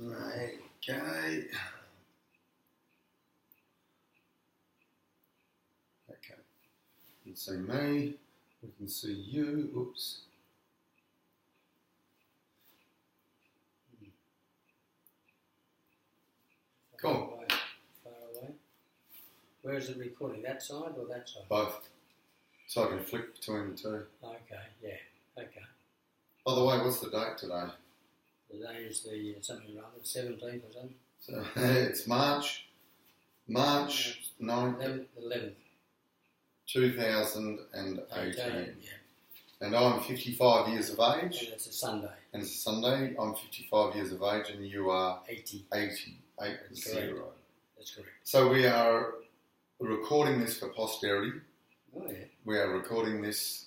Okay. Okay. You can see me. We can see you. Oops. Cool. Far away. Where is it recording? That side or that side? Both. So I can flick between the two. Okay, yeah, okay. By the way, what's the date today? Today is the something or other, 17th or something. So it's March 9th, 11th. 2018. Yeah. And I'm 55 years of And age. it's a Sunday. And it's a Sunday. I'm 55 years of age and you are 80. 80. That's correct. So we are recording this for posterity. Oh, yeah. We are recording this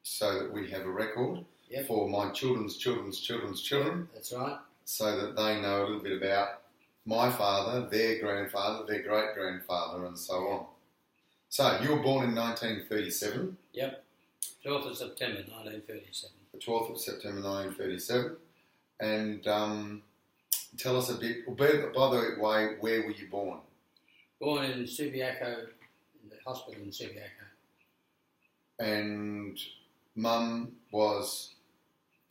so that we have a record Yep. for my children's children, That's right. so that they know a little bit about my father, their grandfather, their great-grandfather, and so on. So you were born in 1937, Yep. 12th of September 1937. the 12th of September 1937, and tell us a bit, by the way, where were you born? Born in Subiaco, in the hospital in Subiaco. And Mum was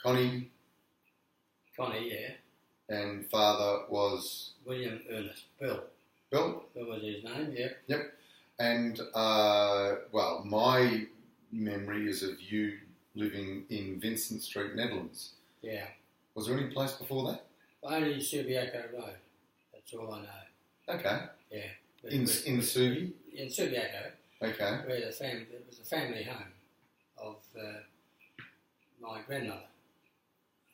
Connie, yeah. and father was William Ernest. Bill. Bill. Bill was his name, yep. And, well, my memory is of you living in Vincent Street, Netherlands. Yeah. Was there any place before that? Only Subiaco Road. That's all I know. Okay. Yeah. In Subi? In Subiaco, Okay. where it was a family home of my grandmother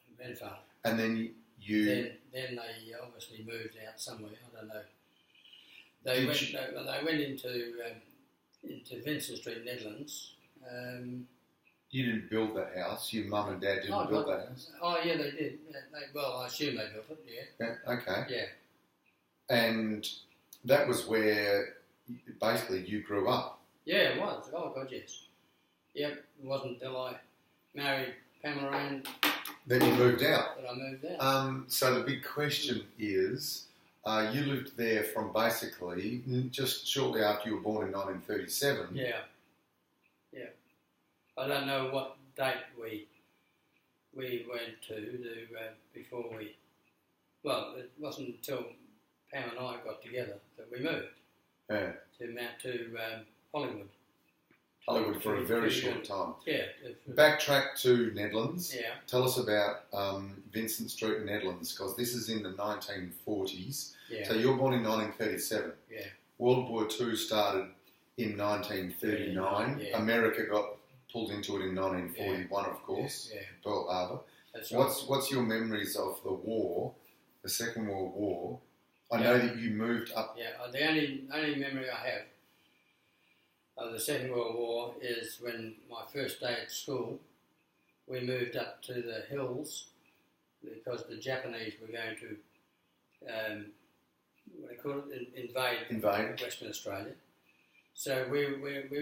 and grandfather. And then you... Then they obviously moved out somewhere. I don't know. They went into Vincent Street, Netherlands. You didn't build that house. Your mum and dad didn't build that house. Oh yeah, they did. Well, I assume they built it. Yeah. Yeah. Okay. Yeah. And that was where basically you grew up. Yeah, it was. Oh God, yes. Yep. It wasn't until I married Pamela Ann Then you moved out. that I moved out. So the big question is, you lived there from basically just shortly after you were born in 1937. Yeah. I don't know what date we went to before we. Well, it wasn't until Pam and I got together that we moved Yeah. to Hollywood. Hollywood for a very short time. Yeah. Backtrack to Netherlands. Yeah. Tell us about Vincent Street, Netherlands, because this is in the 1940s. Yeah. So you're born in 1937. Yeah. World War II started in 1939. Yeah. America got pulled into it in 1941, of course. Yeah. Pearl Harbor. That's right. What's your memories of the war, the Second World War? I know that you moved up. Yeah. The only memory I have of the Second World War is when my first day at school, we moved up to the hills because the Japanese were going to invade Western Australia. So we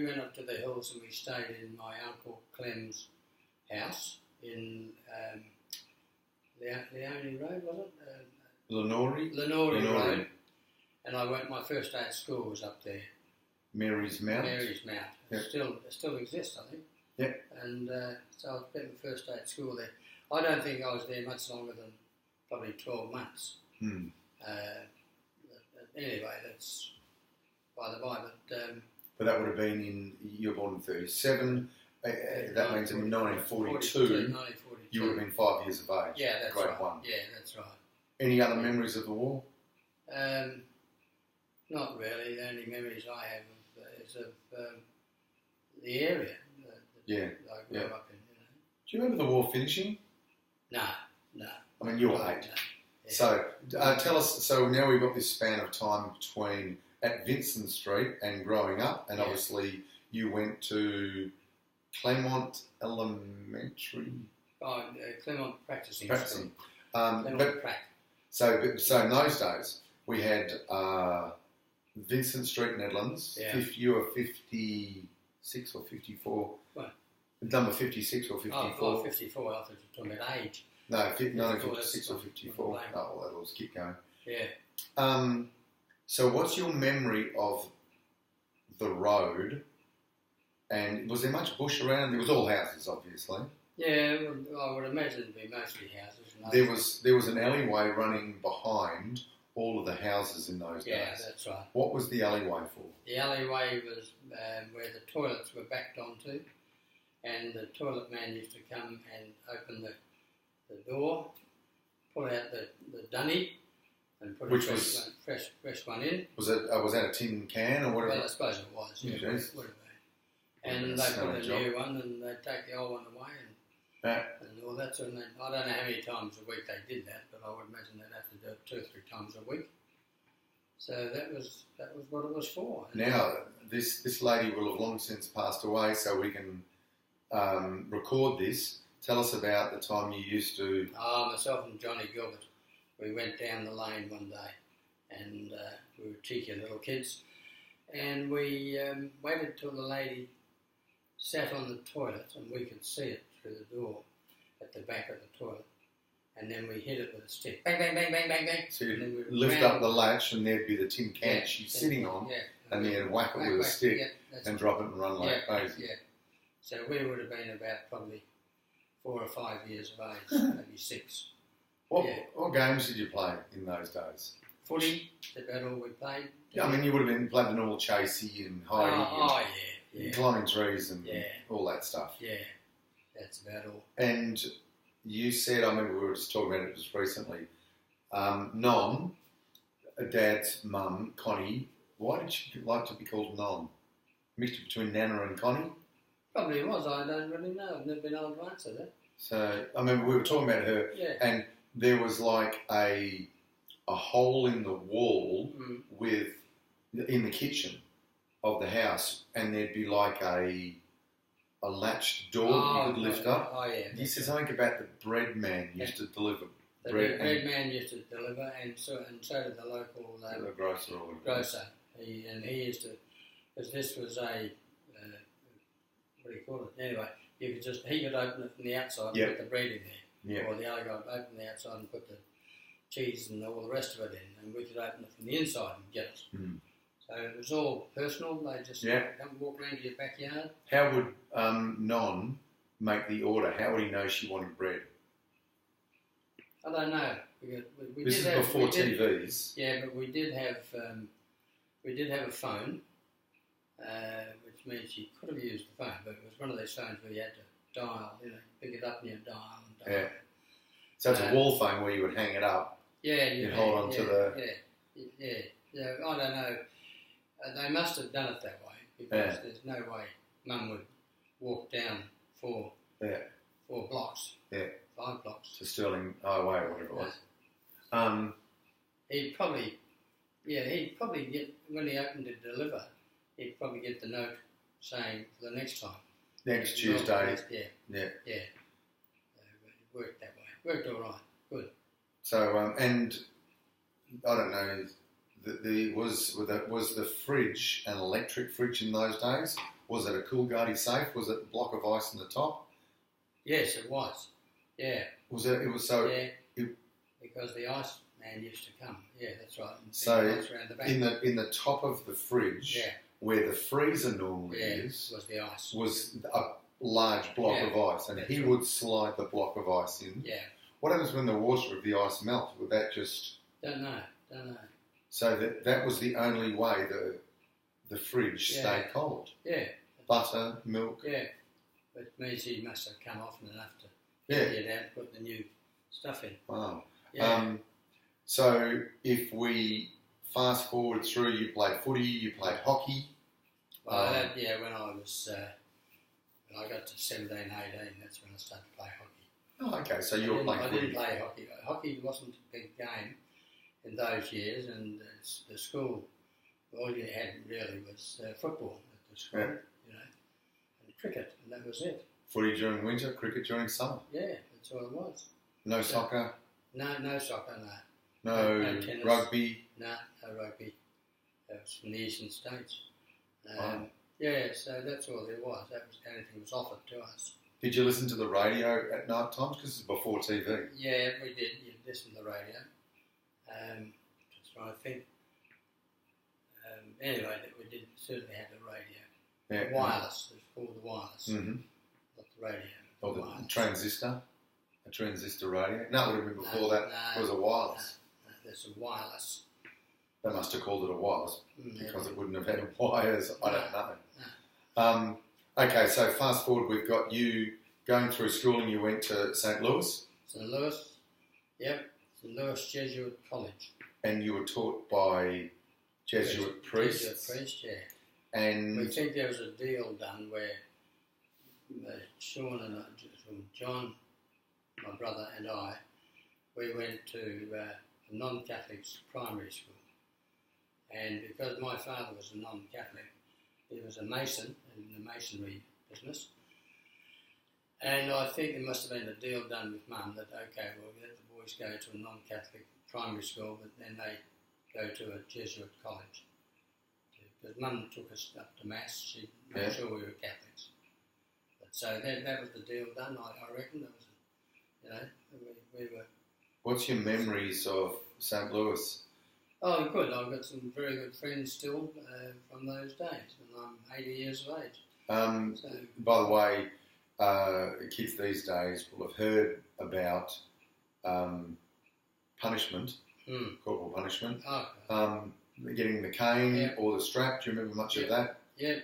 went up to the hills and we stayed in my Uncle Clem's house in Leone Road, was it? Lenore Lenore Road. And my first day at school was up there. Mary's Mount. Mary's Mount. Yep. It still exists, I think. Yep. And so I spent the first day at school there. I don't think I was there much longer than probably 12 months. Anyway, that's by the by. But that would have been you were born in 37. That means in 1942, 1942, you would have been 5 years of age. Yeah, that's Grade right. 1. Yeah, that's right. Any other memories of the war? Not really. The only memories I have is of the area that I grew up in. Do you remember the war finishing? No. I mean, you were 8. No. Yeah. So tell us, so now we've got this span of time between at Vincent Street and growing up, and obviously you went to Claremont Elementary. Oh, Claremont Practicing. But so in those days we had Vincent Street, Netherlands. Yeah. You were 56 or 54. What? Number 56 or 54. Oh, 54. I thought you were talking about age. No, 54, 1956 or 54. that's- Oh, well, that'll just keep going. Yeah. So what's your memory of the road? And was there much bush around? There was all houses, obviously. Yeah, I would imagine it'd be mostly houses. There was an alleyway running behind all of the houses in those Yeah, days. that's right. What was the alleyway for? The alleyway was where the toilets were backed onto, and the toilet man used to come and open the door, pull out the dunny, and put Which a was- fresh one in. Was that a tin can or whatever? Well, I suppose it was. Yeah, Yes. would have been. Would've been And a they put smelly a job. new one, and they'd take the old one away, and all that sort of thing. I don't know how many times a week they did that, but I would imagine they'd have to do it 2 or 3 times a week. So that was what it was for. Now, this lady will have long since passed away, so we can record this. Tell us about the time you used to... Myself and Johnny Gilbert, we went down the lane one day, and we were cheeky little kids, and we waited till the lady sat on the toilet, and we could see it through the door at the back of the toilet, and then we hit it with a stick, bang, bang, bang, bang, bang, bang. So And then you we lift ran- up the latch and there'd be the tin can Yeah, she's yeah, sitting on, yeah, and then whack it with a whack, stick yeah, that's and it. drop it and run like Yeah, crazy. yeah. So we would have been about probably 4 or 5 years of age, maybe 6. What, Yeah. what games did you play in those days? Footy, that's about all we played. Yeah, I mean, you would have been played the normal chasey and hidey Yeah, and climbing trees and Yeah. all that stuff. yeah, that's about all. And you said, I remember we were just talking about it just recently, Non, Dad's mum, Connie, why did she like to be called Non? Mixture between Nana and Connie? Probably was, I don't really know, I've never been able to answer that. So, I remember we were talking about her, Yeah. and there was like a hole in the wall Mm. in the kitchen of the house, and there'd be like a latched door that you could lift up. Oh, yeah. He said something about the bread man used to deliver The bread bread man used to deliver, and so did the local to the grocer or whatever. grocer. He used to, because this was a, what do you call it? Anyway, he could open it from the outside Yep. and put the bread in there. Yeah. Or the other guy would open the outside and put the cheese and all the rest of it in, and we could open it from the inside and get it. Mm. So it was all personal. They just Yeah. come walk around to your backyard. How would Non make the order? How would he know she wanted bread? I don't know. We This did is have, before we did- TVs. Yeah, but we did have a phone, which means you could have used the phone, but it was one of those phones where you had to dial, pick it up and you dial and dial. Yeah. So it's a wall phone where you would hang it up. Yeah, and You'd hold on to the... Yeah, I don't know. They must have done it that way because there's no way Mum would walk down 4 blocks, Yeah. 5 blocks. To Stirling Highway or whatever it was. He'd probably get, when he opened to deliver, he'd probably get the note saying for the next time. Next Tuesday. Yeah. Yeah. Yeah. It worked that way. Worked all right. Good. So, and I don't know, was the fridge an electric fridge in those days? Was it a Coolgardie safe? Was it a block of ice on the top? Yes, it was. Yeah. Was it? It was so. Yeah. it- Because the ice man used to come. Yeah, that's right. And So, ice around the back. in the top of the fridge, Yeah. where the freezer normally Yeah. is, Was the ice. was a large block Yeah, of ice, and that's he right. would slide the block of ice in. Yeah. What happens when the water of the ice melts? Would that just Don't know. so that was the only way the fridge Yeah. stayed cold? Yeah. Butter, milk. Yeah. Which means he must have come often enough to Yeah. get out and put the new stuff in. Wow. Yeah. So if we fast forward through, you played footy, you played hockey. When I got to 17, 18, that's when I started to play hockey. Oh, okay. So you were playing I footy. didn't play hockey. Hockey wasn't a big game in those years, and the school, all you had really was football at the school, Yeah. and cricket, and that was it. Footy during winter, cricket during summer. Yeah, that's all it was. No soccer, No soccer, no No tennis. rugby. no rugby. That was from the eastern states. Wow. Yeah, so that's all there was. That was the only thing that was offered to us. Did you listen to the radio at night times? Because it's before TV. Yeah, we did. You listen to the radio. Just trying to think. Anyway, we did certainly have the radio. Yeah. The wireless. It's called the wireless. Mm-hmm. Not the radio. Or the wireless. transistor. A transistor radio. No, it would have been before that. It was a wireless. There's a wireless. They must have called it a wireless because Yeah. it wouldn't have had wires. I don't know. No. Okay, so fast forward, we've got you going through schooling. You went to St. Louis, St. Louis. Yep. St. Louis Jesuit College. and you were taught by Jesuit priests. Jesuit priest, yeah. We And think there was a deal done where Sean and John, my brother, and I, we went to a non-Catholic primary school. And because my father was a non-Catholic, he was a mason in the masonry business. And I think there must have been a deal done with Mum that, okay, we'll let the boys go to a non-Catholic primary school, but then they go to a Jesuit college. Because Mum took us up to Mass, she made sure we were Catholics. But so that was the deal done, I reckon. That was, we were... what's your memories of St. Louis? Oh, good. I've got some very good friends still from those days, and I'm 80 years of age. So, By the way, kids these days will have heard about punishment, corporal punishment, getting the cane or the strap. Do you remember much of that? Yeah,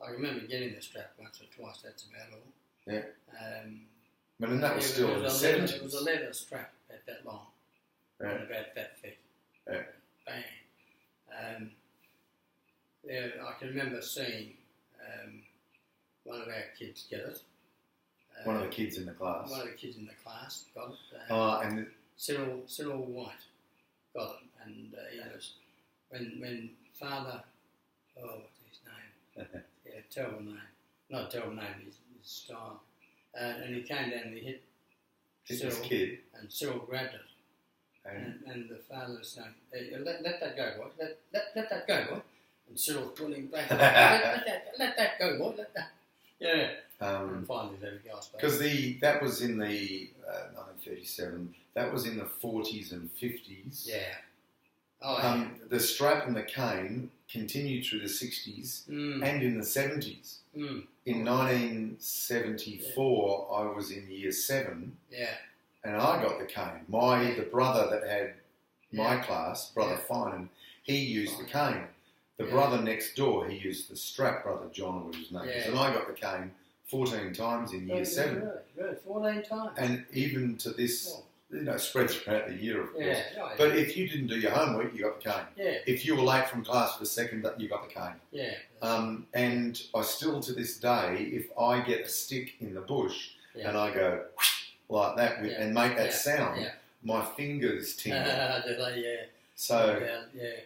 I remember getting the strap once or twice. That's about all. Yeah. And that was still in the 70s. It was a leather strap about that long, Yeah. and about that thick. Yeah. Bang. I can remember seeing one of our kids get it. One of the kids in the class. One of the kids in the class got it. And Cyril White got it, and he was when Father, what's his name? Yeah, terrible name. Not a terrible name. His style. And he came down and he hit this kid. and Cyril grabbed it. And the father was saying, hey, let that go, boy. Let that go, boy. And Cyril's pulling back. let that go, boy. Let that. Yeah. And finally, there we go. Because that was in the 1937. That was in the 40s and 50s. Yeah. Oh, yeah. The strap and the cane continued through the 60s and in the 70s. In 1974, I was in year 7. Yeah. And I got the cane. The brother that had my class, Brother Finan, he used the cane. The brother next door, he used the strap, Brother John was his name. And I got the cane 14 times in year 7. Really? 14 times? And even to this, spread throughout the year, of course. Yeah, right. But if you didn't do your homework, you got the cane. Yeah. If you were late from class for the second, you got the cane. Yeah. And I still, to this day, if I get a stick in the bush and I go like that and make that sound, my fingers tingle. So,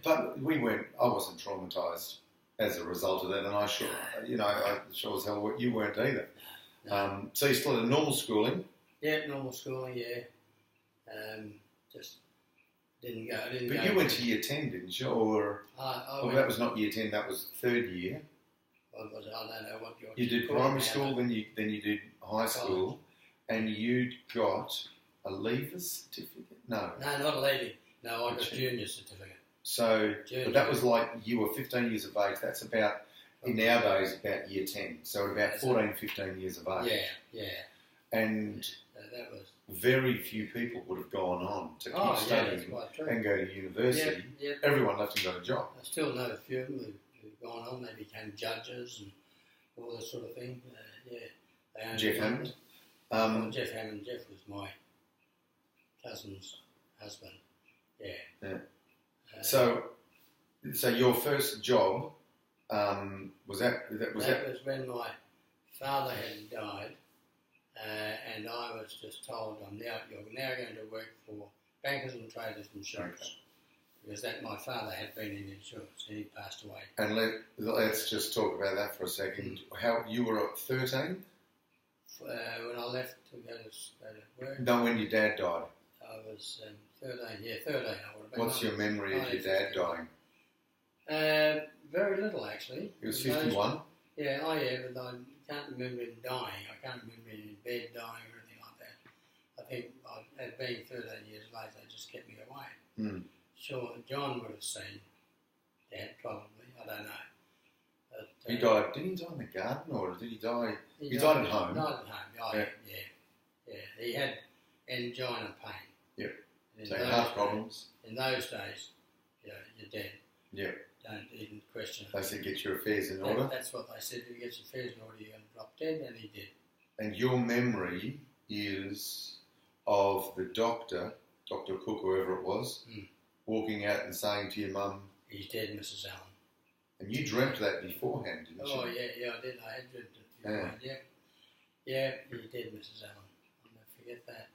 but I wasn't traumatised as a result of that, and I sure as hell you weren't either. No. So you still had normal schooling? Yeah, normal schooling, yeah. Just didn't go. But you went to year 10, didn't you? Or that was not year 10, that was 3rd year. What was it? I don't know what you did primary school, then you did high school, and you got a leaver certificate? No, not a leaving. No, I got a junior certificate. So, but that was like you were 15 years of age. That's about, in our days, about year 10. So about 14, 15 years of age. Yeah. And that was very few people would have gone on to keep studying and go to university. Yeah. Everyone left and got a job. I still know a few of them who've gone on. They became judges and all that sort of thing. Jeff Hammond? Jeff Hammond. Jeff was my cousin's husband. Yeah. So your first job was that was when my father had died, and I was just told you're now going to work for Bankers and Traders Insurance, because my father had been in insurance and he passed away. And let's just talk about that for a second. How you were 13? When I left to go to work. No, when your dad died. I was 13. Yeah, 13. I would have been. What's your memory of your dad dying? Very little, actually. He was 51. Yeah, but I can't remember him dying. I can't remember him in bed dying or anything like that. I think being 13 years later, they just kept me away. Mm. Sure, John would have seen Dad, probably. I don't know. But, He died. Did he die in the garden, or did he die? He died at home. Died at home. Oh, yeah. He had angina pain. Yep. And So heart problems. In those days, you're dead. Yeah. Don't even question it. They said get your affairs in order. That's what they said. If you get your affairs in order, you're going to drop dead, and he did. And your memory is of the doctor, Dr. Cook, whoever it was, walking out and saying to your mum, "He's dead, Mrs. Allen." And you dreamt that beforehand, didn't you? Oh, yeah, I did. I had dreamt it beforehand, yeah. He did, Mrs. Allen. I'll never forget that.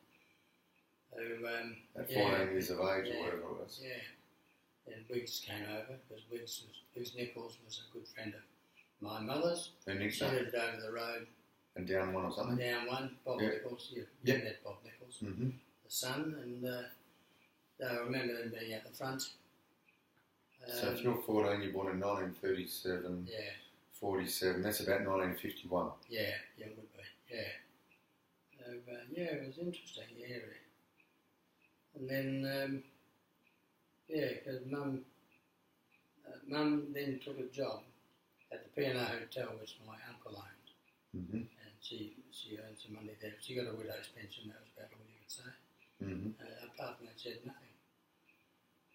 So, At 14 years of age or whatever it was. Yeah. And Wiggs came over, because Wiggs Nichols was a good friend of my mother's. And Nick She lived over the road. And down one or something? Down one, Bob Nichols. You met Bob Nichols, Mm-hmm. the son, and I remember them being at the front. So if you're 14, you're born in 1937, 47, that's about 1951. Yeah, it would be, yeah. So, it was interesting, the area. And then, because Mum then took a job at the P&O Hotel, which my uncle owned. Mm-hmm. And she earned some money there. She got a widow's pension, that was about all you could say. Mm-hmm. Apart from that, she had nothing.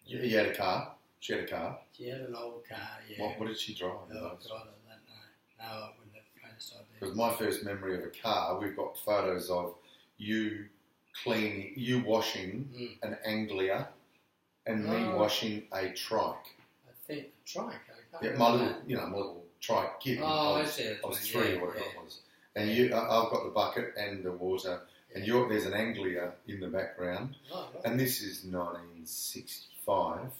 You had a car? She had a car? She had an old car, yeah. What did she drive? Oh, God, I don't know. No, I wouldn't have the faintest idea. Because my first memory of a car, we've got photos of you washing an Anglia and me washing a trike. I think a trike. Yeah, my little trike kid. I was 3 or whatever it was. And I've got the bucket and the water, and there's an Anglia in the background, and this is 1965,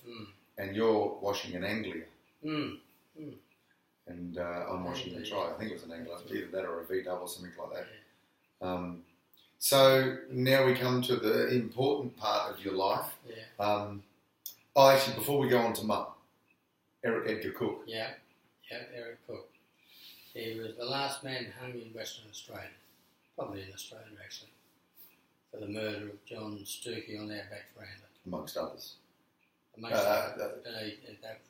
and you're washing an Anglia. And I'm washing a trike. I think it was an Anglia, either that or a V-double or something like that. So now we come to the important part of your life. Actually, before we go on to Mum, Eric Edgar Cook. Yeah, Eric Cook. He was the last man hung in Western Australia, probably in Australia actually, for the murder of John Sturkey on our back veranda. Amongst others. That's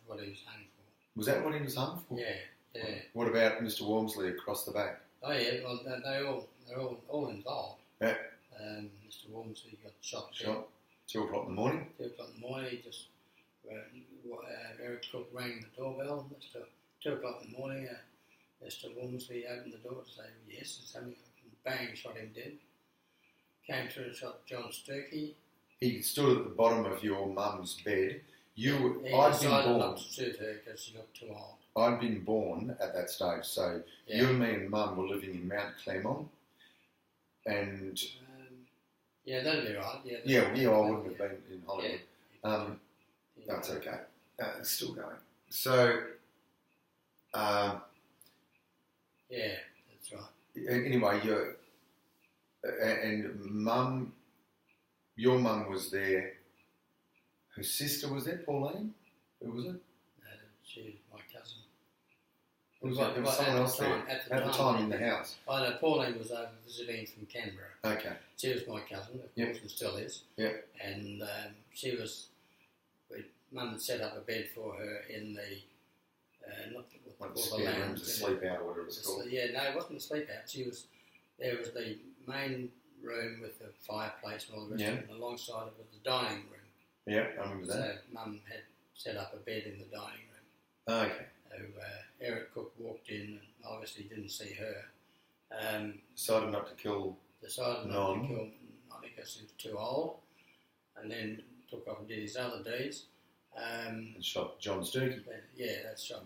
what he was hung for. Was that what he was hung for? Yeah. What about Mr. Wormsley across the back? Oh yeah, well they're all involved. Yeah. Mr. Wormsley got shot. 2 o'clock in the morning. 2 o'clock in the morning, he just Eric Cook rang the doorbell. 2 o'clock in the morning, Mr. Wormsley opened the door to say yes, it's something. Bang, shot him dead. Came through and shot John Sturkey. He stood at the bottom of your mum's bed. He I'd decided been born. not to shoot her because she got too old. I'd been born at that stage, so you and me and Mum were living in Mount Claremont, and that'd be right. I wouldn't have been in Hollywood. That's okay. It's still going. So, that's right. Anyway, and Mum, your mum was there. Her sister was there, Pauline. Who was it? She was my cousin. There was someone else there at the time in the house. I know Pauline was over visiting from Canberra. Okay. She was my cousin, of course, and still is. Yeah. And Mum had set up a bed for her in the spare room to sleep out or whatever it's called. No, it wasn't a sleep out. There was the main room with the fireplace and all the rest of it, and alongside it was the dining room. Yeah, I remember that. So Mum had set up a bed in the dining room. Okay. So Eric Cook walked in and obviously didn't see her. Decided not to kill Non because he was too old, and then took off and did his other deeds. And shot John Sturkey. That's right.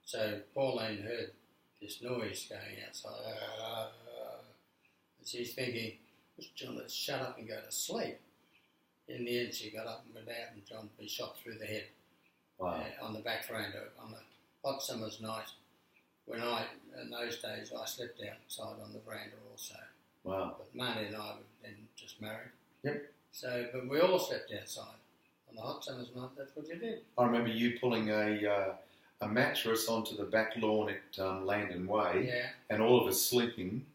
So Pauline heard this noise going outside, and she's thinking, John, let's shut up and go to sleep. In the end, she got up and went out, and John had been shot through the head. Wow. On the back veranda on a hot summer's night. When in those days, I slept outside on the veranda also. Wow. But Marnie and I were then just married. Yep. So, but we all slept outside on the hot summer's night. That's what you did. I remember you pulling a a mattress onto the back lawn at Landon Way, Yeah. and all of us sleeping,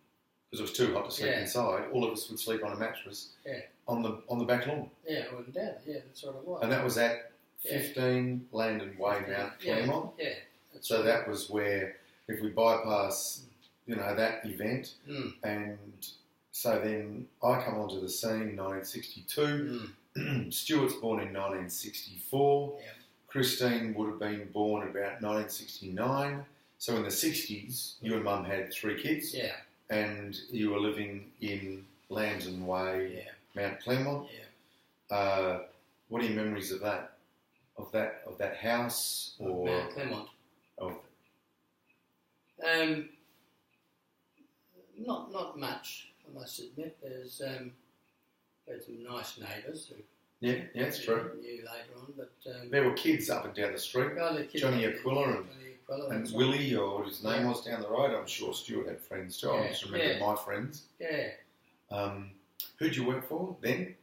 because it was too hot to sleep Yeah. inside, all of us would sleep on a mattress Yeah. on the back lawn. Yeah, I wouldn't doubt it. Yeah, that's what it was. And that was at Yeah. 15 Landon Way, Mount Yeah. Claremont. Yeah. That's So right. that was where, if we bypass, that event, Mm. and so then I come onto the scene in 1962. Stuart's born in 1964. Yeah. Christine would have been born about 1969. So in the 60s, you and Mum had 3 kids, Yeah. and you were living in Landon Way, Yeah. Mount Claremont. Yeah. What are your memories of that? Of that house, or Mount Claremont. of Not much, I must admit. There's had some nice neighbours who yeah, it's true. knew later on, but There were kids up and down the street, the kids- Johnny Aquila Johnny Aquila, and that's right. Willie, or what his name Yeah. was, down the road. I'm sure Stuart had friends too. I Yeah, just remember yeah. my friends. Yeah. Who'd you work for then?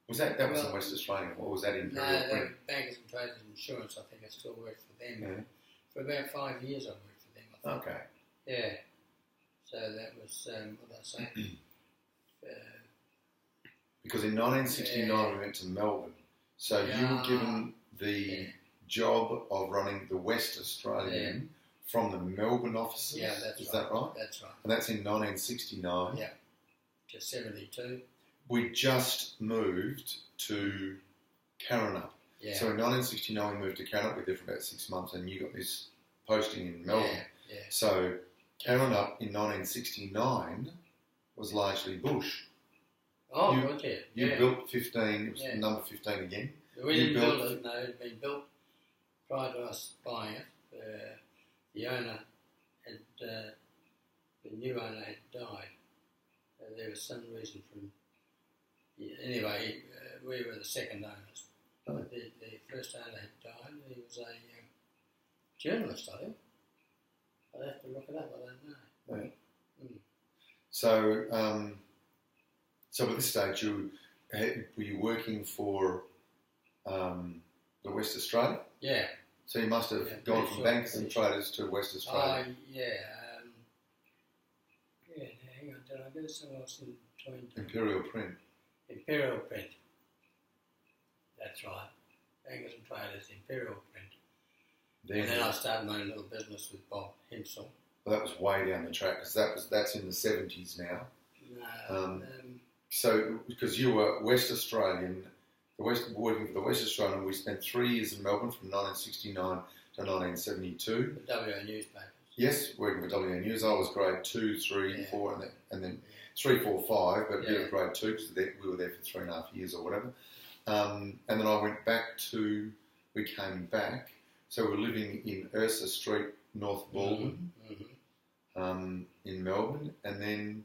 Was that was in Well, West Australia, or was that in No, Imperial they Print? were Bankers and Traders Insurance. I think I still worked for them. Yeah. For about 5 years I worked for them, I think. Okay. Yeah. So that was, what did I say? Because in 1969 we went to Melbourne. So you were Yeah. given the Yeah. job of running the West Australian from the Melbourne offices. Yeah, that's Is right. that right? That's right. And that's in 1969. Yeah. To 72. We just moved to Karrinyup. Yeah. So in 1969 we moved to Karrinyup. We were there for about 6 months, and you got this posting in Melbourne. Yeah. Yeah. So Karrinyup in 1969 was largely bush. Oh, You- good, yeah. You Yeah. built 15, it was Yeah. number 15 again. We you didn't built- build it, no, it had been built prior to us buying it. The owner had, the new owner had died. There was some reason from, anyway, we were the second owners. Oh. The first owner had died. He was a journalist, I think. I'd have to look it up, I don't know. Right. Mm. So, so at this stage, were you working for the West Australia? Yeah. So you must have Yeah, gone pretty from sure. Bankers and Traders to West Australia. Hang on, did I go somewhere else in between? Imperial Print. Imperial Print. That's right. Bankers and Traders, Imperial Print. Then, And then I started my own little business with Bob Hensel. well, that was way down the track, because that's in the 70s now. So because you were West Australian, working for the West Australian, we spent 3 years in Melbourne from 1969 to 1972. the WA newspapers. Yes, working for WA News. I was grade 2, 3, Yeah. 4, and then 3, 4, 5, but a bit Yeah. of grade 2 because we were there for 3.5 years or whatever. And then I went back we came back, so we were living in Ursa Street, North Baldwin, in Melbourne, and then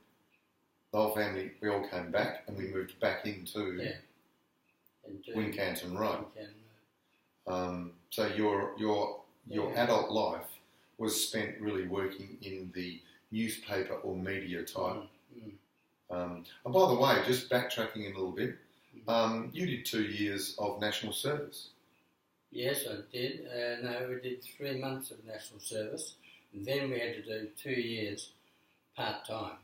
the whole family, we all came back and we moved back into Yeah. Wincanton Road. Wincanton. So your Yeah. adult life was spent really working in the newspaper or media type. And by the way, just backtracking a little bit, you did 2 years of national service. Yes, I did. No, we did 3 months of national service, and then we had to do 2 years part-time.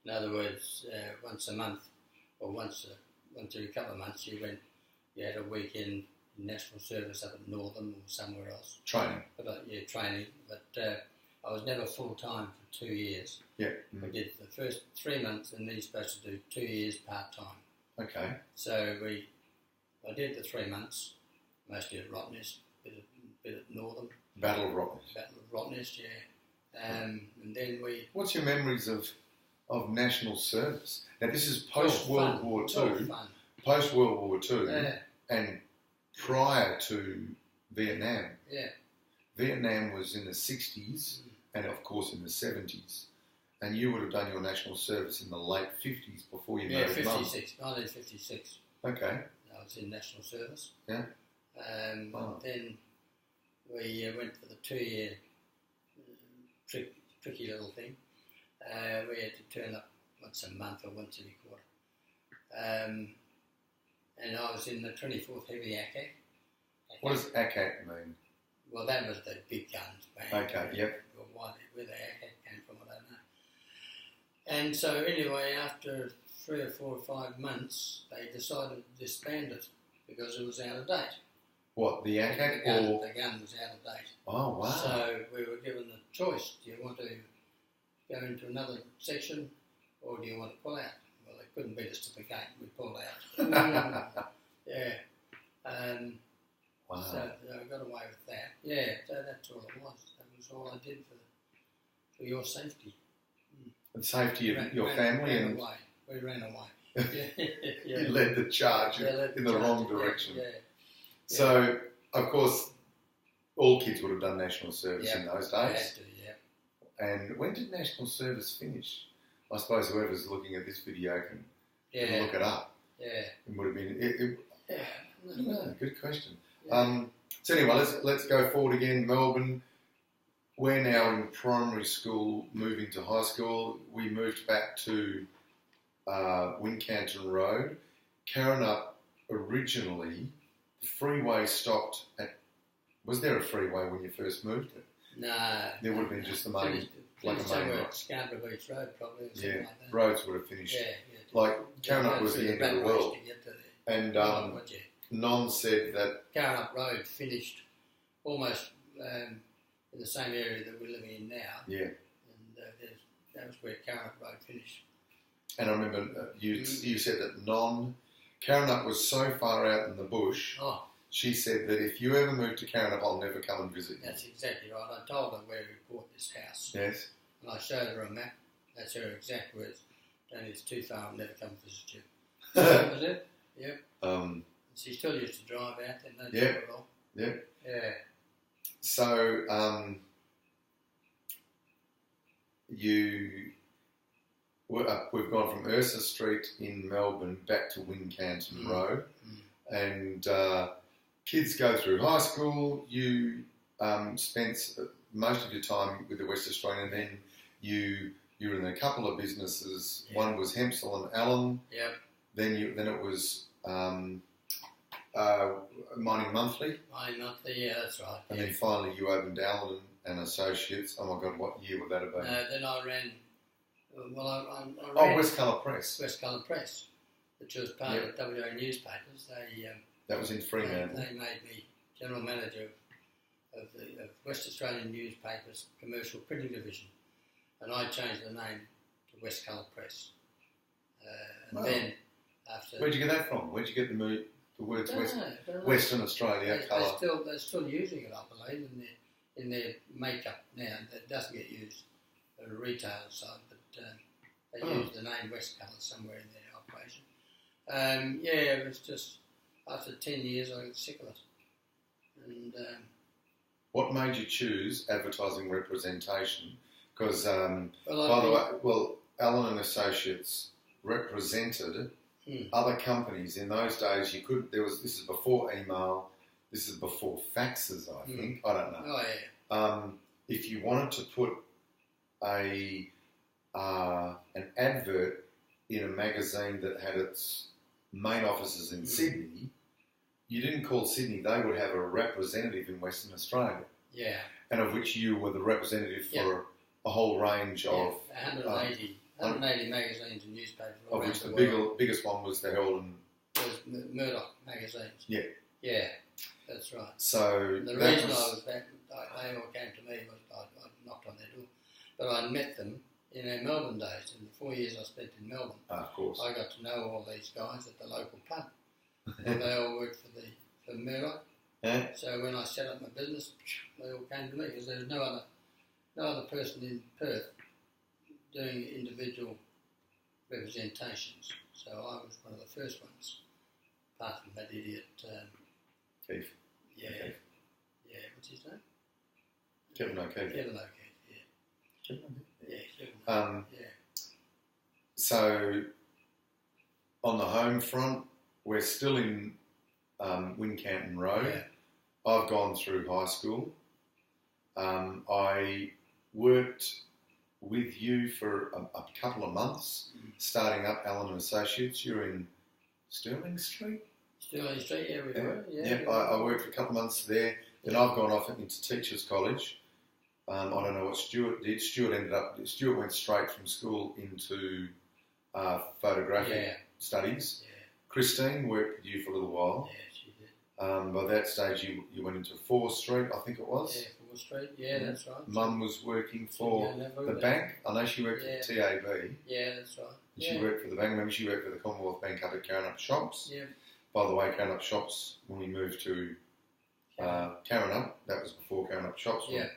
In other words, once a month, or once every couple of months, you had a weekend in national service up at Northern or somewhere else. Training. Training. But I was never full-time for 2 years. Yeah. I did the first 3 months, and then you're supposed to do 2 years part-time. Okay. So I did the 3 months, mostly at Rottnest, bit at Northern. Battle of Rottnest. Battle of Rottnest, yeah. And then What's your memories of national service? Now this is post World War II. Post World War II, Yeah, and prior to Vietnam. yeah. Vietnam was in the 60s and of course in the 70s. And you would have done your national service in the late 50s before you Yeah, married Mum. 1956. Okay. I was in national service. Yeah. And then we went for the 2-year tricky little thing. We had to turn up once a month or once every quarter. And I was in the 24th Heavy ACAC. What does ACAC mean? Well, that was the big guns band. Okay, yep. Where the ACAC came from, I don't know. And so anyway, after 3 or 4 or 5 months, they decided to disband it because it was out of date. What, the ACAC or? The gun was out of date. Oh, wow. So we were given the choice: do you want to go into another section, or do you want to pull out? Well, they couldn't beat us to the gate. We pulled out. Yeah. Wow. So I got away with that. Yeah. So that's all it was. That was all I did for your safety. And safety of your family ran and away. We ran away. you led the charge in the wrong direction. Yeah. So, of course, all kids would have done national service in those They days. had to, yeah. And when did national service finish? I suppose whoever's looking at this video can look it up. Yeah. It would have been. Yeah. Good question. Yeah. So anyway, let's go forward again. Melbourne. We're now in primary school, moving to high school. We moved back to Wincanton Road. Karrinyup originally, the freeway stopped at. Was there a freeway when you first moved? No. There would have been just the main, like a main somewhere road. at Scarborough Beach Road, probably. Or something like that. Roads would have finished. Yeah. Like Karrinyup was the end of the world. To get to there. And Non said that. Karrinyup Road finished almost in the same area that we're living in now. Yeah. And that was where Karrinyup Road finished. And I remember you said that Karrinyup was so far out in the bush. Oh. She said that if you ever move to Karrinyup, I'll never come and visit you. That's exactly right. I told her where we bought this house. Yes. And I showed her a map. That's her exact words. Don't, it's too far, I'll never come visit you. That was it? Yep. She still used to drive out there, no trouble at all. Yep. Yeah. So, we've gone from Ursa Street in Melbourne back to Wincanton Road, and kids go through high school. You spent most of your time with the West Australian, and then you were in a couple of businesses. Yeah. One was Hempsel and Allen. Yep. Then it was Mining Monthly. Mining Monthly, yeah, that's right. And then finally you opened Allen and Associates. Oh my God, what year would that have been? Then I ran. I ran West Colour Press. West Colour Press, which was part of WA Newspapers. That was in Fremantle. They made me general manager of the West Australian Newspapers Commercial Printing Division, and I changed the name to West Colour Press. And then after. Where'd you get that from? Where'd you get the words Western Australia colour? They're still using it, I believe, in their makeup now. That doesn't get used at a retail side, but they use the name West Colour somewhere in their operation. It was just after 10 years I got sick of it. And what made you choose advertising representation? Because by the way, Allen and Associates represented other companies. In those days, you could. This is before email. This is before faxes. I think. I don't know. Oh yeah. If you wanted to put an advert in a magazine that had its main offices in Sydney, you didn't call Sydney. They would have a representative in Western Australia. Yeah. And of which you were the representative for a whole range of 180 magazines and newspapers. Of which the biggest one was the Herald and was Murdoch magazines. Yeah. Yeah, that's right. So the reason I was back, they all came to me was I knocked on their door, but I met them in our Melbourne days. In the 4 years I spent in Melbourne, of course, I got to know all these guys at the local pub, and they all worked for Murdoch. Yeah. So when I set up my business, they all came to me because there was no other person in Perth doing individual representations. So I was one of the first ones, apart from that idiot. Keith. Yeah. Okay. Yeah, what's his name? Kevin O'Keefe. Kevin O'Keefe, yeah. Kevin O'Keefe. Yeah, Kevin O'Keefe, yeah. So, on the home front, we're still in Wincanton Road. Yeah. I've gone through high school. I worked with you for a couple of months, starting up Allen & Associates. You're in Stirling Street? Stirling Street, yeah, we were. I worked for a couple of months there. Then I've gone off into teachers' college. I don't know what Stuart did. Stuart went straight from school into photographic studies. Yeah. Christine worked with you for a little while. Yeah, she did. By that stage, you went into 4th Street, I think it was. Yeah, 4th Street. Yeah, that's right. Mum was working for the bank. I know she worked for TAB. Yeah, that's right. She worked for the bank. Maybe she worked for the Commonwealth Bank up at Carron Up Shops. Yeah. By the way, Carron Up Shops, when we moved to Carron Up, that was before Carron Up Shops were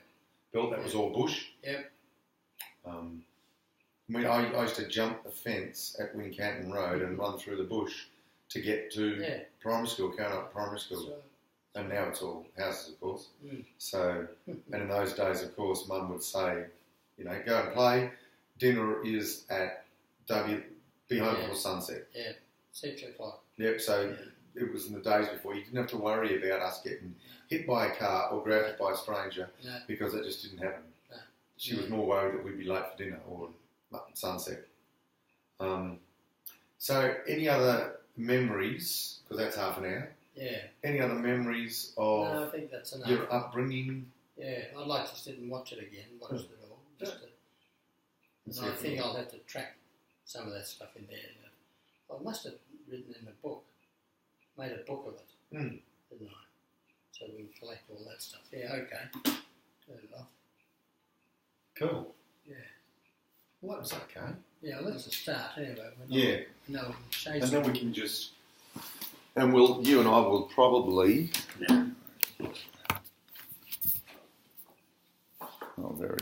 built. That was all bush. Yep. I used to jump the fence at Wincanton Road and run through the bush to get to primary school, Carron Up Primary School. Right. And now it's all houses, of course. Mm. So, and in those days, of course, Mum would say, go and play. Dinner is at be home before sunset. Yeah, 6 o'clock. Yep, so it was in the days before. You didn't have to worry about us getting hit by a car or grabbed by a stranger because that just didn't happen. No. She was more worried that we'd be late for dinner or sunset. So, any other memories, because that's half an hour, any other memories of No, I think that's enough. your upbringing? Yeah, I'd like to sit and watch it again, watch it all. And I think I'll have to track some of that stuff in there. I must have written in a book, made a book of it, didn't I? So we can collect all that stuff. Yeah, okay. Turn it off. Cool. Yeah. Well, that was okay. Yeah, well, that's a start anyway. No, and then we can just... And you and I will probably... Oh, very